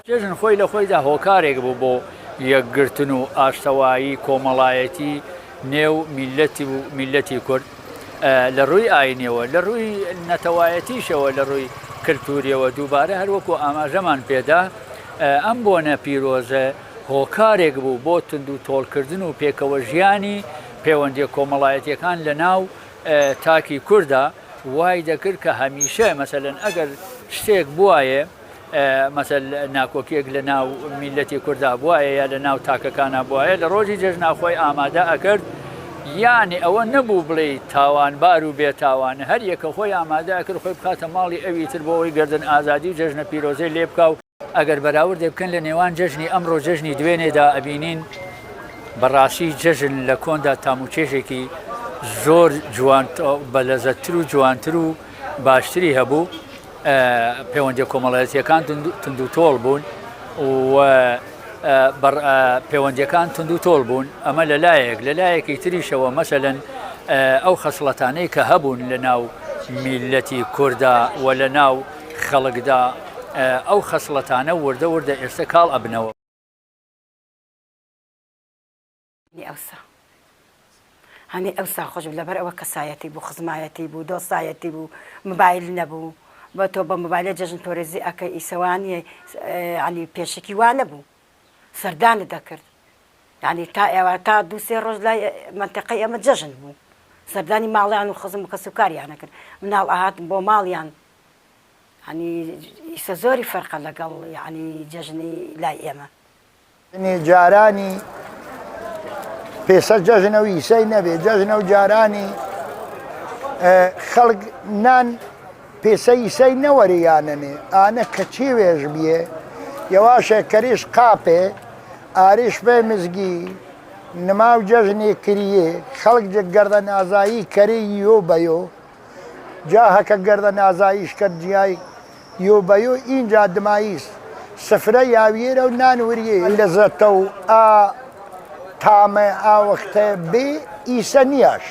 جەژن خۆی لە خۆیدا هۆکارێک بوو بۆ یەکگرتن و ئاشتەوایی کۆمەڵایەتی نێو میلەتی کورد لە ڕووی ئاینیەوە لە ڕووی نەتەوایەتیشەوە لە ڕووی کللتوریەوە دووبارە هەروەکو ئاماژەمان پێدا ئەم بۆنە پیرۆزە هۆکارێک بوو بۆ تند و تۆڵکردن و پێکەوە ژیانی پەیوەندی کۆمەڵایەتیەکان لە ناو تاکی کووردا وای دەکرد کە هەمیشە مەسەلەن ئەگەر شتێک بوایە مەسەل ناکۆکیەک لە ناو میلەتی کووردا بوایە یا لە ناو تاکەکانە بوایە لە ڕۆژی جەژناخۆی ئامادە ئەکرد یانی ئەوە نەبوو بڵێ تاوانبار و بێتاوانە هەر یەکە خۆی ئامادە ئەکرد خۆی بخاتە ماڵی ئەوی تر بۆەوەی گردن ئازادی و جەژنە پیرۆزەی لێ بکە و ئەگەر بەراوردێ بکەن لە نێوان جەژنی ئەمڕۆ جەژنی دوێنێدا ئەبینین بەڕاستی جەژن لە کۆندا تاموچێژێکی زۆر بەلەزەتتر و جوانتر و باشتری هەبوو پەیوەندی کۆمەڵایەتیەکان تند و تۆڵ بوون و پەیوەندیەکان تند و تۆڵ بوون ئەمە لەلایەکی تریشەوە مەسەلەن ئەو خەسڵەتانەی کە هەبوون لە ناو میلەتی کووردا و لە ناو خەڵکدا ئەو خەسڵەتانە وردە ئێستا کاڵ ئەبنەوە. هەنی ئەوسا خۆش لەبەر ئەوە کەسایەتی بوو خزمایەتی بوو دۆستایەتی بوو مۆبایل نەبوو بە تۆ بە مۆبایلە جەژن تۆرێزی ئەکە ئیسەوانی ینی پێشکی وا نەبوو سەردانت دەکرد ینی تا ئێوە تا دوو سێ ڕۆژ لای منتەقەی ئەمە جەژن بوو سەردانی ماڵیان و خزم و کەس و کاریانە کرد مناڵ ئاهاتم بۆ ماڵیان ینی ئیسە زۆری فەرقە لەگەڵ ینی جەژنی لای ئێمە جارانی پێسە جەژنە و ئیسەی نەبێ جەژنە و جارانی خەڵک نان پێسە ئیسەی نەوەریانەنێ ئانە کە چێوێژ بیێ یەواشێ کەریش قاپێ ئاریش بێ مزگی نماو جەژنێ کریێ خەڵک گەردە نازایی کەری یۆ بەیۆ جا هەکە گەردە نازاییش کرد جیای یۆ بەیۆ ئینجا دماییست سفرە یاویێرە و نانوریێ لەزەتە و تامە ئاوەختە بێ ئیسە نیاش.